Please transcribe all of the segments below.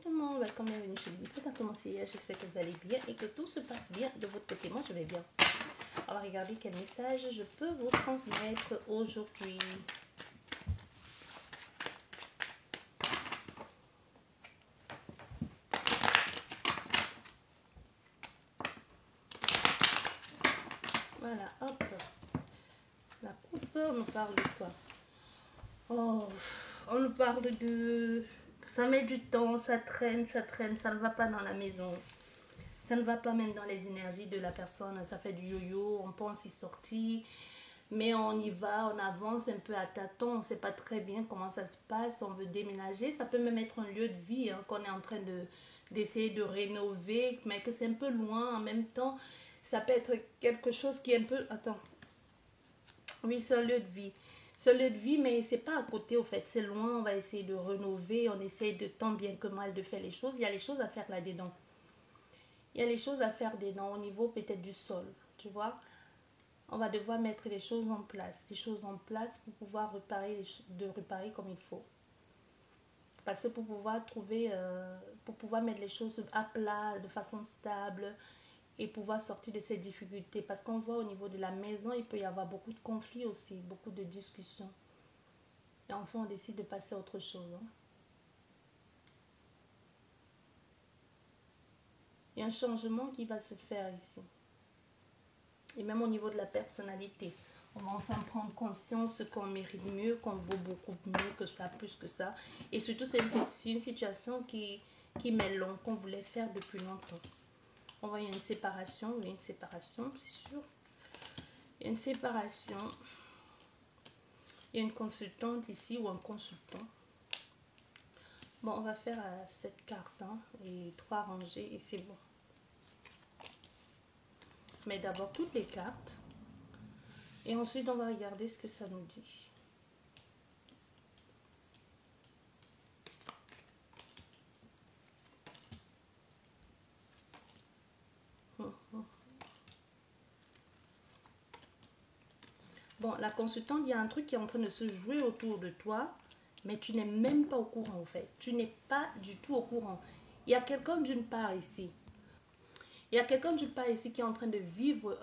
tout le monde, welcome, bienvenue chez lui. Tout a commencé hier, j'espère que vous allez bien et que tout se passe bien de votre côté. Moi, je vais bien. On va regarder quel message je peux vous transmettre aujourd'hui. Voilà, hop. La coupe, on nous parle de quoi? Oh, on nous parle de... Ça met du temps, ça traîne, ça ne va pas dans la maison. Ça ne va pas même dans les énergies de la personne. Ça fait du yo-yo, on pense y sortir. Mais on y va, on avance un peu à tâtons. On ne sait pas très bien comment ça se passe. On veut déménager. Ça peut même être un lieu de vie qu'on est en train d'essayer de rénover. Mais que c'est un peu loin en même temps. Ça peut être quelque chose qui est un peu... Attends. Oui, c'est un lieu de vie. C'est un lieu de vie, mais c'est pas à côté, au fait. C'est loin, on va essayer de rénover. On essaie de tant bien que mal de faire les choses. Il y a les choses à faire là-dedans. Il y a les choses à faire dedans au niveau peut-être du sol, tu vois. On va devoir mettre les choses en place, des choses en place pour pouvoir réparer comme il faut. Parce que pour pouvoir pour pouvoir mettre les choses à plat de façon stable et pouvoir sortir de ces difficultés. Parce qu'on voit au niveau de la maison, il peut y avoir beaucoup de conflits aussi, beaucoup de discussions. Et enfin, on décide de passer à autre chose. Il y a un changement qui va se faire ici. Et même au niveau de la personnalité. On va enfin prendre conscience qu'on mérite mieux, qu'on vaut beaucoup mieux que ça, plus que ça. Et surtout, c'est une situation qui met long, qu'on voulait faire depuis longtemps. On voit une séparation, oui, une séparation, c'est sûr. Il y a une séparation. Il y a une consultante ici ou un consultant. Bon, on va faire cette carte et 3 rangées et c'est bon. Mais d'abord toutes les cartes. Et ensuite, on va regarder ce que ça nous dit. Bon, la consultante, il y a un truc qui est en train de se jouer autour de toi, mais tu n'es même pas au courant en fait. Tu n'es pas du tout au courant. Il y a quelqu'un d'une part ici. Il y a quelqu'un d'une part ici qui est en train de vivre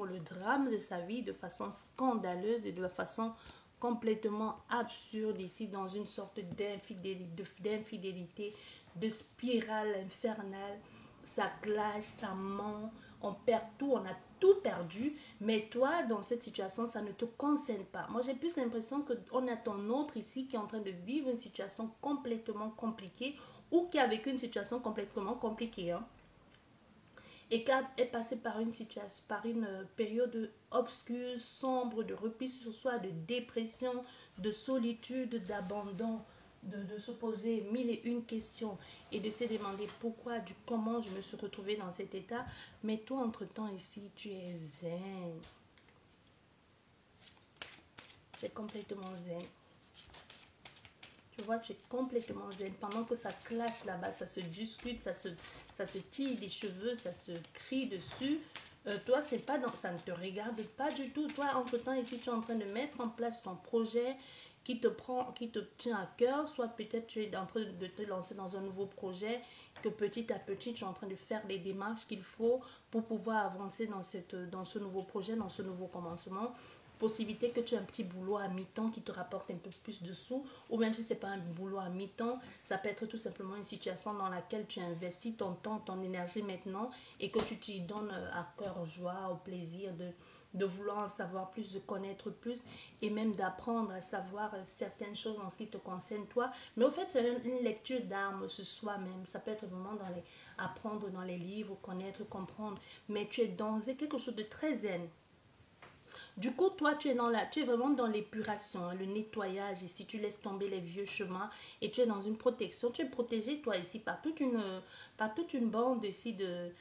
le drame de sa vie de façon scandaleuse et de façon complètement absurde ici dans une sorte d'infidélité, de spirale infernale. Ça clash, ça ment, on perd tout, on a tout perdu, mais toi dans cette situation ça ne te concerne pas. Moi j'ai plus l'impression qu'on a ton autre ici qui est en train de vivre une situation complètement compliquée ou qui a vécu une situation complètement compliquée et qui est passé par une situation, par une période obscure, sombre, de repli sur soi, de dépression, de solitude, d'abandon, de se poser mille et une questions et de se demander pourquoi, comment je me suis retrouvée dans cet état. Mais toi, entre-temps, ici, tu es zen. Tu es complètement zen. Tu vois, tu es complètement zen. Pendant que ça clash là-bas, ça se discute, ça se tire les cheveux, ça se crie dessus. Toi, c'est pas ça ne te regarde pas du tout. Toi, entre-temps, ici, tu es en train de mettre en place ton projet qui te tient à cœur. Soit peut-être tu es en train de te lancer dans un nouveau projet, que petit à petit, tu es en train de faire les démarches qu'il faut pour pouvoir avancer dans ce nouveau projet, dans ce nouveau commencement. Possibilité que tu aies un petit boulot à mi-temps qui te rapporte un peu plus de sous, ou même si ce n'est pas un boulot à mi-temps, ça peut être tout simplement une situation dans laquelle tu investis ton temps, ton énergie maintenant et que tu t'y donnes à cœur joie, au plaisir de vouloir en savoir plus, de connaître plus et même d'apprendre à savoir certaines choses en ce qui te concerne toi. Mais au fait, c'est une lecture d'âme sur soi-même. Ça peut être vraiment apprendre dans les livres, connaître, comprendre, mais tu es dans quelque chose de très zen. Du coup, toi, tu es vraiment dans l'épuration, le nettoyage ici. Tu laisses tomber les vieux chemins et tu es dans une protection. Tu es protégé, toi, ici, par toute une bande ici de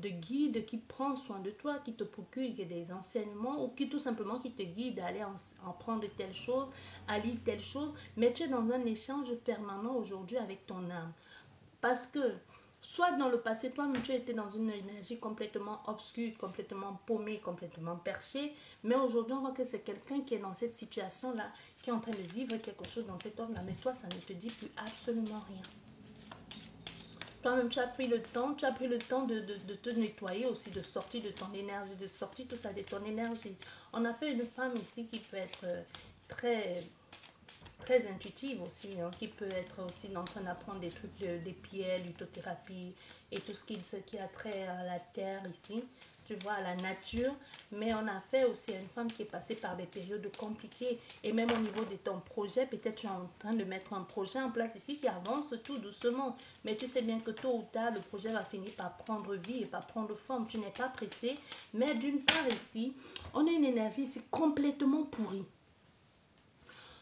guides qui prend soin de toi, qui te procure des enseignements ou qui tout simplement qui te guide à aller en prendre telle chose, à lire telle chose. Mais tu es dans un échange permanent aujourd'hui avec ton âme. Parce que Soit dans le passé, toi-même, tu étais dans une énergie complètement obscure, complètement paumée, complètement perchée. Mais aujourd'hui, on voit que c'est quelqu'un qui est dans cette situation-là, qui est en train de vivre quelque chose dans cet ordre-là. Mais toi, ça ne te dit plus absolument rien. Toi-même, tu as pris le temps, de te nettoyer aussi, de sortir de ton énergie, de sortir tout ça de ton énergie. On a fait une femme ici qui peut être très très intuitive aussi, hein, qui peut être aussi en train d'apprendre des trucs, des pierres, l'uthothérapie et tout ce qui a trait à la terre ici, tu vois, à la nature. Mais on a fait aussi une femme qui est passée par des périodes compliquées. Et même au niveau de ton projet, peut-être tu es en train de mettre un projet en place ici qui avance tout doucement. Mais tu sais bien que tôt ou tard, le projet va finir par prendre vie et par prendre forme. Tu n'es pas pressé. Mais d'une part ici, on a une énergie ici complètement pourrie.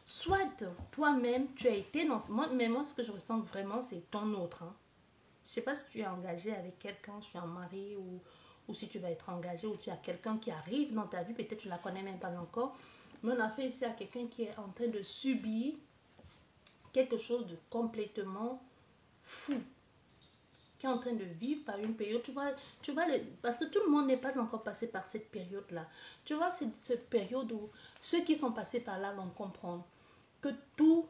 Soit toi-même, tu as été dans... Mais moi, ce que je ressens vraiment, c'est ton autre. Hein. Je ne sais pas si tu es engagé avec quelqu'un, je suis en mari, ou si tu vas être engagé, ou tu as quelqu'un qui arrive dans ta vie, peut-être tu ne la connais même pas encore. Mais on a fait ici à quelqu'un qui est en train de subir quelque chose de complètement fou, qui est en train de vivre par une période. Parce que tout le monde n'est pas encore passé par cette période-là. Tu vois, c'est cette période où ceux qui sont passés par là vont comprendre que tout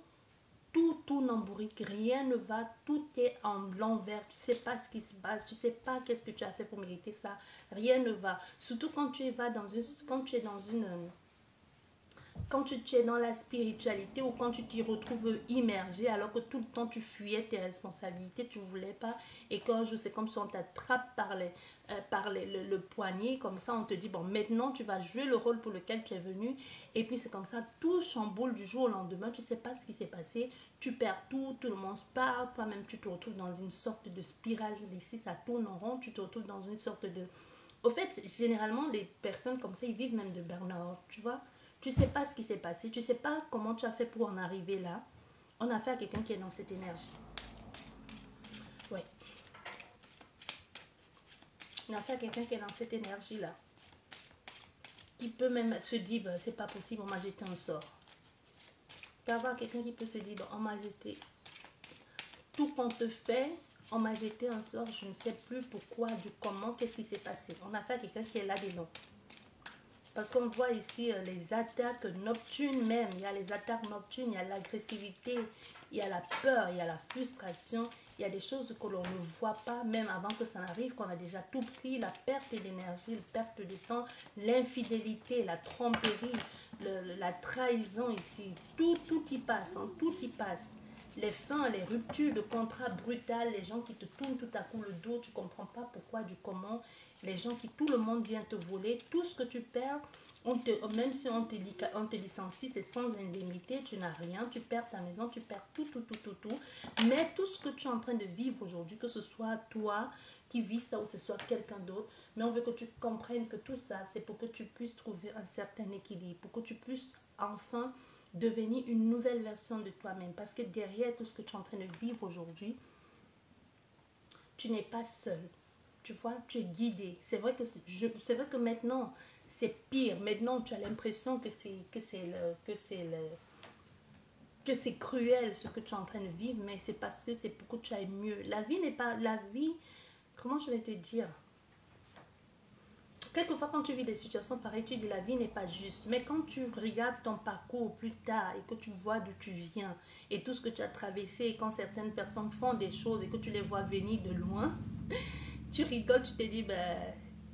n'embourrique, rien ne va, tout est en l'envers, tu sais pas ce qui se passe, tu sais pas qu'est-ce que tu as fait pour mériter ça, rien ne va. Surtout quand tu vas dans une, quand tu es dans une, quand tu es dans la spiritualité ou quand tu t'y retrouves immergé alors que tout le temps tu fuyais tes responsabilités, tu ne voulais pas et qu'un jour c'est comme si on t'attrape par le poignet, comme ça on te dit bon maintenant tu vas jouer le rôle pour lequel tu es venu et puis c'est comme ça, tout chamboule du jour au lendemain, tu ne sais pas ce qui s'est passé, tu perds tout, tout le monde se parle, toi-même tu te retrouves dans une sorte de spirale, ici ça tourne en rond, tu te retrouves dans une sorte de... Au fait, généralement les personnes comme ça ils vivent même de burn-out, tu vois. Tu ne sais pas ce qui s'est passé, tu ne sais pas comment tu as fait pour en arriver là. On a affaire à quelqu'un qui est dans cette énergie. Oui. On a affaire à quelqu'un qui est dans cette énergie-là. Qui peut même se dire, bah, c'est pas possible, on m'a jeté un sort. Tu peux avoir quelqu'un qui peut se dire, bah, on m'a jeté. Tout qu'on te fait, on m'a jeté un sort, je ne sais plus pourquoi, du comment, qu'est-ce qui s'est passé. On a affaire à quelqu'un qui est là-dedans. Parce qu'on voit ici les attaques nocturnes même. Il y a les attaques nocturnes, il y a l'agressivité, il y a la peur, il y a la frustration. Il y a des choses que l'on ne voit pas, même avant que ça n'arrive, qu'on a déjà tout pris. La perte d'énergie, la perte de temps, l'infidélité, la tromperie, la trahison ici. Tout y passe, hein, tout y passe. Les fins, les ruptures de contrats brutales, les gens qui te tournent tout à coup le dos, tu ne comprends pas pourquoi, du comment, les gens qui, tout le monde vient te voler, tout ce que tu perds, même si on te licencie, c'est sans indemnité, tu n'as rien, tu perds ta maison, tu perds tout. Mais tout ce que tu es en train de vivre aujourd'hui, que ce soit toi qui vis ça ou ce soit quelqu'un d'autre, mais on veut que tu comprennes que tout ça, c'est pour que tu puisses trouver un certain équilibre, pour que tu puisses enfin devenir une nouvelle version de toi-même. Parce que derrière tout ce que tu es en train de vivre aujourd'hui, tu n'es pas seul. Tu vois, tu es guidé. C'est vrai que maintenant, c'est pire. Maintenant, tu as l'impression que c'est cruel ce que tu es en train de vivre, mais c'est parce que c'est pour que tu ailles mieux. La vie n'est pas... La vie, comment je vais te dire? Quelquefois, quand tu vis des situations pareilles, tu dis la vie n'est pas juste. Mais quand tu regardes ton parcours plus tard et que tu vois d'où tu viens et tout ce que tu as traversé, et quand certaines personnes font des choses et que tu les vois venir de loin, tu rigoles, tu te dis, ben,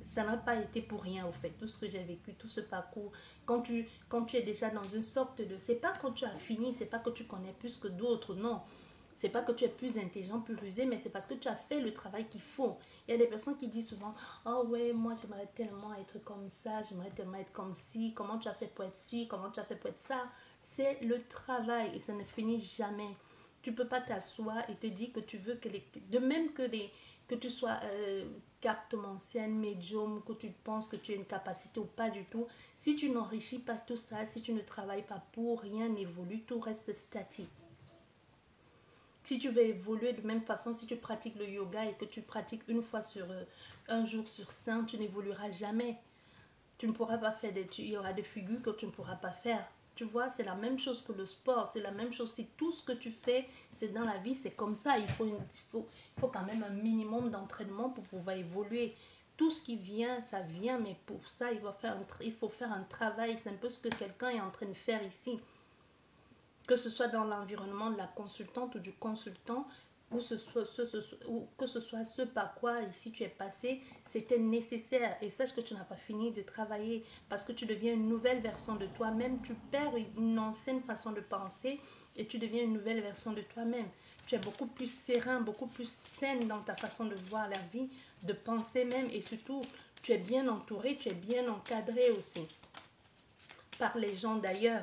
ça n'a pas été pour rien au fait. Tout ce que j'ai vécu, tout ce parcours, quand tu es déjà dans une sorte de... C'est pas quand tu as fini, c'est pas que tu connais plus que d'autres, non. C'est pas que tu es plus intelligent, plus rusé, mais c'est parce que tu as fait le travail qu'il faut. Il y a des personnes qui disent souvent, oh ouais, moi j'aimerais tellement être comme ça, j'aimerais tellement être comme ci, comment tu as fait pour être ci, comment tu as fait pour être ça. C'est le travail et ça ne finit jamais. Tu peux pas t'asseoir et te dire que tu veux que de même que tu sois cartomancienne, médium, que tu penses que tu as une capacité ou pas du tout. Si tu n'enrichis pas tout ça, si tu ne travailles pas pour, rien n'évolue, tout reste statique. Si tu veux évoluer de même façon, si tu pratiques le yoga et que tu pratiques une fois un jour sur 5, tu n'évolueras jamais. Tu ne pourras pas faire il y aura des figures que tu ne pourras pas faire. Tu vois, c'est la même chose que le sport, c'est la même chose. Si tout ce que tu fais, c'est dans la vie, c'est comme ça. Il faut quand même un minimum d'entraînement pour pouvoir évoluer. Tout ce qui vient, ça vient, mais pour ça, il faut faire un travail. C'est un peu ce que quelqu'un est en train de faire ici. Que ce soit dans l'environnement de la consultante ou du consultant, ou que ce soit ce par quoi ici tu es passé, c'était nécessaire. Et sache que tu n'as pas fini de travailler parce que tu deviens une nouvelle version de toi-même. Tu perds une ancienne façon de penser et tu deviens une nouvelle version de toi-même. Tu es beaucoup plus serein, beaucoup plus saine dans ta façon de voir la vie, de penser même, et surtout, tu es bien entouré, tu es bien encadré aussi par les gens d'ailleurs.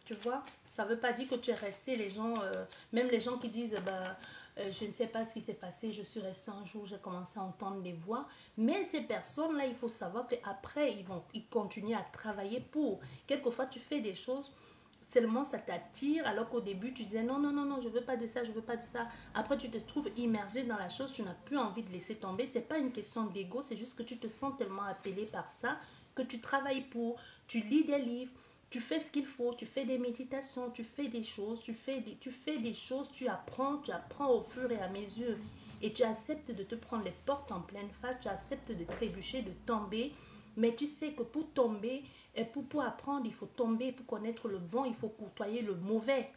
Tu vois, ça ne veut pas dire que tu es resté, les gens, même les gens qui disent, je ne sais pas ce qui s'est passé, je suis resté un jour, j'ai commencé à entendre des voix. Mais ces personnes-là, il faut savoir qu'après, ils continuent à travailler pour. Quelquefois, tu fais des choses, seulement ça t'attire, alors qu'au début, tu disais, non, non, non, non, je ne veux pas de ça, je ne veux pas de ça. Après, tu te trouves immergé dans la chose, tu n'as plus envie de laisser tomber. Ce n'est pas une question d'ego, c'est juste que tu te sens tellement appelé par ça, que tu travailles pour, tu lis des livres, tu fais ce qu'il faut, tu fais des méditations, tu fais des choses, tu fais des choses, tu apprends au fur et à mesure. Et tu acceptes de te prendre les portes en pleine face, tu acceptes de trébucher, de tomber. Mais tu sais que pour tomber, et pour apprendre, il faut tomber, pour connaître le bon, il faut côtoyer le mauvais.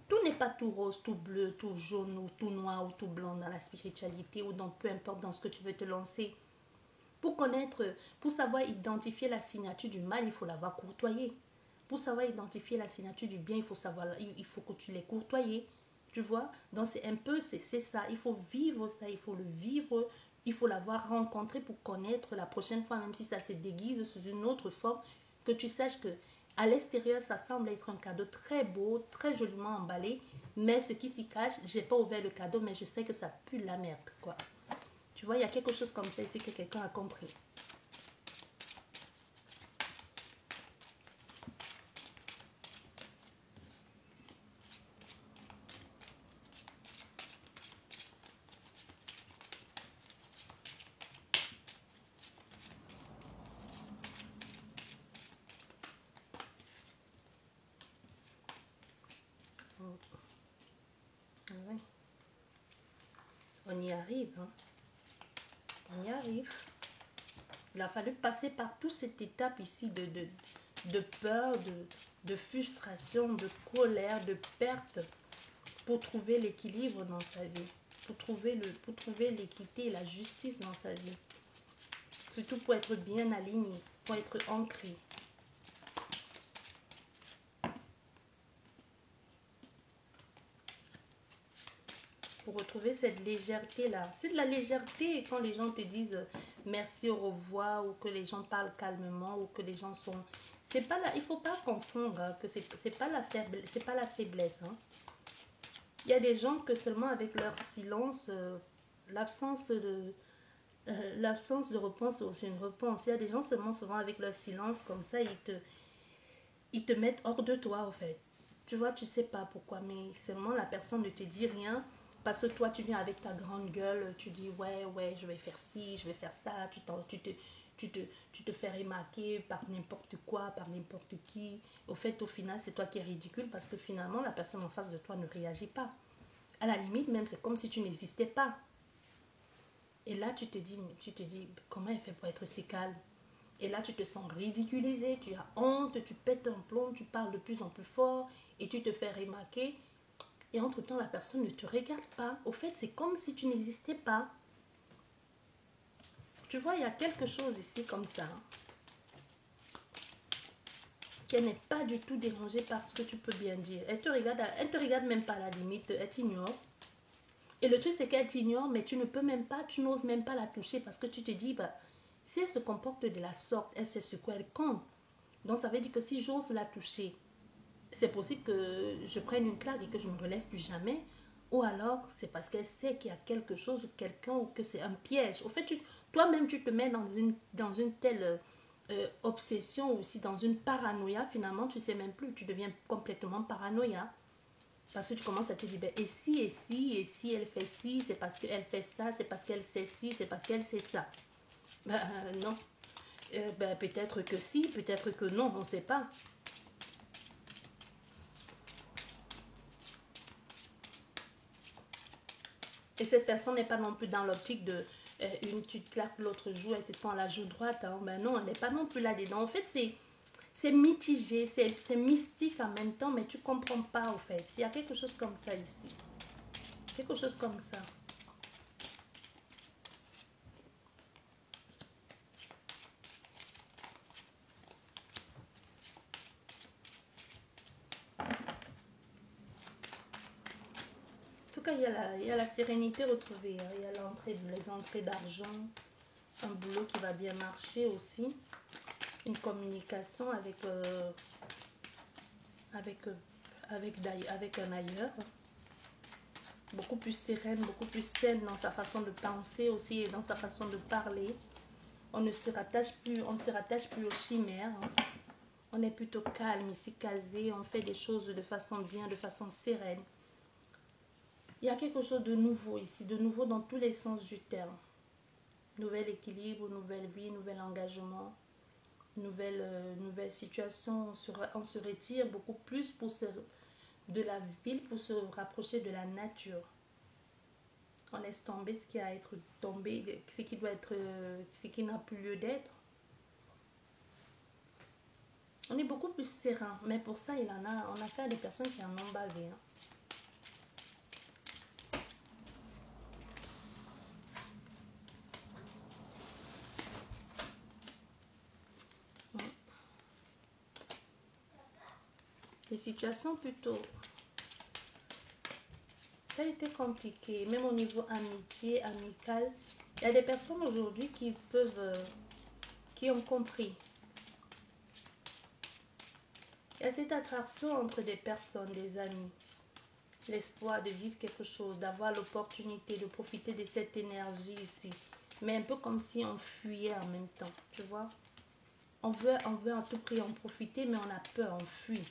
Tout n'est pas tout rose, tout bleu, tout jaune, ou tout noir, ou tout blanc dans la spiritualité, ou dans peu importe dans ce que tu veux te lancer. Pour connaître, pour savoir identifier la signature du mal, il faut l'avoir courtoyé. Pour savoir identifier la signature du bien, il faut que tu l'aies courtoyé. Tu vois? Donc c'est un peu, c'est ça. Il faut vivre ça, il faut le vivre. Il faut l'avoir rencontré pour connaître la prochaine fois, même si ça se déguise sous une autre forme, que tu saches que à l'extérieur, ça semble être un cadeau très beau, très joliment emballé, mais ce qui s'y cache, j'ai pas ouvert le cadeau, mais je sais que ça pue la merde, quoi. Tu vois, il y a quelque chose comme ça ici que quelqu'un a compris. Ouais. On y arrive, hein. On y arrive. Il a fallu passer par toute cette étape ici de peur, de frustration, de colère, de perte pour trouver l'équilibre dans sa vie, pour trouver l'équité et la justice dans sa vie. Surtout pour être bien aligné, pour être ancré. Pour retrouver cette légèreté-là. C'est de la légèreté quand les gens te disent merci, au revoir, ou que les gens parlent calmement, ou que les gens sont... C'est pas la... Il faut pas confondre hein, que c'est pas la faiblesse. Hein. Il y a des gens que seulement avec leur silence, l'absence de réponse c'est aussi une réponse. Il y a des gens seulement souvent avec leur silence comme ça, ils te mettent hors de toi en fait. Tu vois, tu sais pas pourquoi, mais seulement la personne ne te dit rien parce que toi tu viens avec ta grande gueule, tu dis ouais, ouais, je vais faire ci, je vais faire ça, tu te fais remarquer par n'importe quoi, par n'importe qui. Au fait, au final, c'est toi qui es ridicule parce que finalement, la personne en face de toi ne réagit pas. À la limite, même, c'est comme si tu n'existais pas. Et là, tu te dis, comment elle fait pour être si calme? Et là, tu te sens ridiculisé, tu as honte, tu pètes un plomb, tu parles de plus en plus fort et tu te fais remarquer. Et entre-temps, la personne ne te regarde pas. Au fait, c'est comme si tu n'existais pas. Tu vois, il y a quelque chose ici comme ça. Qu'elle n'est pas du tout dérangée par ce que tu peux bien dire. Elle te regarde même pas à la limite, elle t'ignore. Et le truc, c'est qu'elle t'ignore, mais tu ne peux même pas, tu n'oses même pas la toucher parce que tu te dis, bah, si elle se comporte de la sorte, elle sait ce qu'elle compte. Donc, ça veut dire que si j'ose la toucher, c'est possible que je prenne une claque et que je ne me relève plus jamais. Ou alors, c'est parce qu'elle sait qu'il y a quelque chose ou quelqu'un ou que c'est un piège. Au fait, toi-même, tu te mets dans une telle obsession ou aussi dans une paranoïa. Finalement, tu ne sais même plus. Tu deviens complètement paranoïa. Parce que tu commences à te dire, ben, et si elle fait ci, c'est parce qu'elle fait ça, c'est parce qu'elle sait ci, c'est parce qu'elle sait ça. Ben, non. Ben, peut-être que si, peut-être que non, on ne sait pas. Et cette personne n'est pas non plus dans l'optique de une tu te claques l'autre joue et tu tends la joue droite. Hein. Ben non, elle n'est pas non plus là-dedans. En fait, c'est mitigé, c'est mystique en même temps, mais tu ne comprends pas au fait. Il y a quelque chose comme ça ici. Quelque chose comme ça. En tout cas, il y a la sérénité retrouvée. Hein. Il y a les entrées d'argent, un boulot qui va bien marcher aussi. Une communication avec un ailleurs. Beaucoup plus sereine, beaucoup plus saine dans sa façon de penser aussi et dans sa façon de parler. On ne se rattache plus aux chimères. Hein. On est plutôt calme ici, casé. On fait des choses de façon bien, de façon sereine. Il y a quelque chose de nouveau ici, de nouveau dans tous les sens du terme. Nouvel équilibre, nouvelle vie, nouvel engagement, nouvelle situation. On se retire beaucoup plus de la ville pour se rapprocher de la nature. On laisse tomber ce qui a à être tombé, ce qui doit être, ce qui n'a plus lieu d'être. On est beaucoup plus serein, mais pour ça, on a affaire à des personnes qui en ont bavé. Hein. Les situations plutôt, ça a été compliqué, même au niveau amitié, amical. Il y a des personnes aujourd'hui qui ont compris. Il y a cette attraction entre des personnes, des amis. L'espoir de vivre quelque chose, d'avoir l'opportunité de profiter de cette énergie ici. Mais un peu comme si on fuyait en même temps, tu vois. On veut à tout prix en profiter, mais on a peur, on fuit.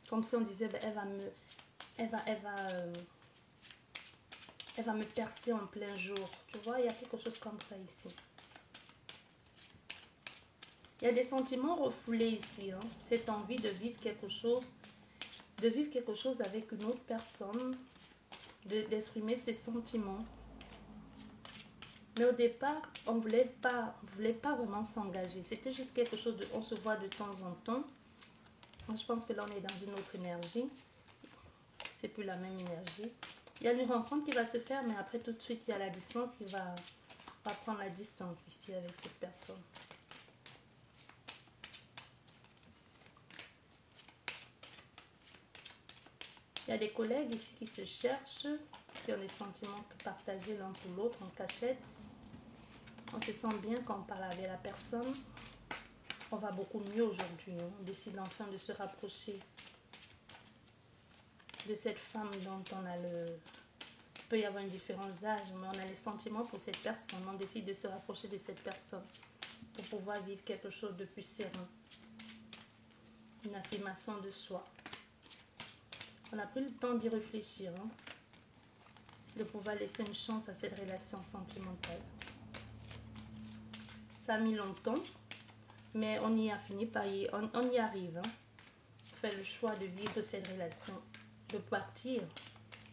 Comme si on disait, ben, elle va me percer en plein jour. Tu vois, il y a quelque chose comme ça ici. Il y a des sentiments refoulés ici. Hein. Cette envie de vivre quelque chose avec une autre personne, d'exprimer ses sentiments. Mais au départ, on ne voulait pas vraiment s'engager. C'était juste quelque chose on se voit de temps en temps. Moi, je pense que là, on est dans une autre énergie. C'est plus la même énergie. Il y a une rencontre qui va se faire, mais après, tout de suite, il y a la distance qui va prendre la distance ici avec cette personne. Il y a des collègues ici qui se cherchent, qui ont des sentiments partagés l'un pour l'autre en cachette. On se sent bien quand on parle avec la personne. On va beaucoup mieux aujourd'hui. Hein. On décide enfin de se rapprocher de cette femme dont il peut y avoir une différence d'âge, mais on a les sentiments pour cette personne. On décide de se rapprocher de cette personne pour pouvoir vivre quelque chose de plus serein. Une affirmation de soi. On a pris le temps d'y réfléchir, hein, de pouvoir laisser une chance à cette relation sentimentale. Ça a mis longtemps, mais on y a fini par on y arrive. Hein. On fait le choix de vivre cette relation, de partir.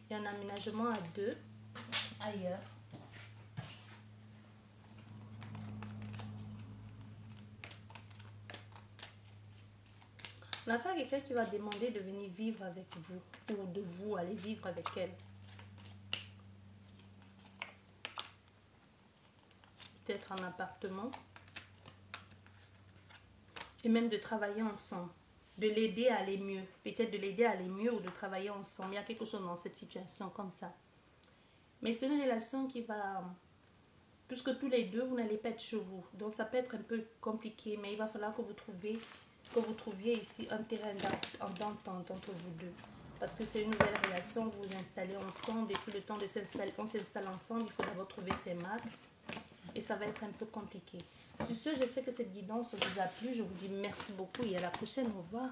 Il y a un aménagement à deux, ailleurs. On a affaire à quelqu'un qui va demander de venir vivre avec vous, ou de vous aller vivre avec elle. Peut-être en appartement. Et même de travailler ensemble. De l'aider à aller mieux. Peut-être de l'aider à aller mieux ou de travailler ensemble. Il y a quelque chose dans cette situation comme ça. Mais c'est une relation qui va... Puisque tous les deux, vous n'allez pas être chez vous. Donc ça peut être un peu compliqué. Mais il va falloir que vous trouviez ici un terrain d'entente entre vous deux. Parce que c'est une nouvelle relation, vous vous installez ensemble. Et puis le temps de s'installer, on s'installe ensemble, il faut d'abord trouver ses marques. Et ça va être un peu compliqué. Sur ce, je sais que cette guidance vous a plu. Je vous dis merci beaucoup et à la prochaine. Au revoir.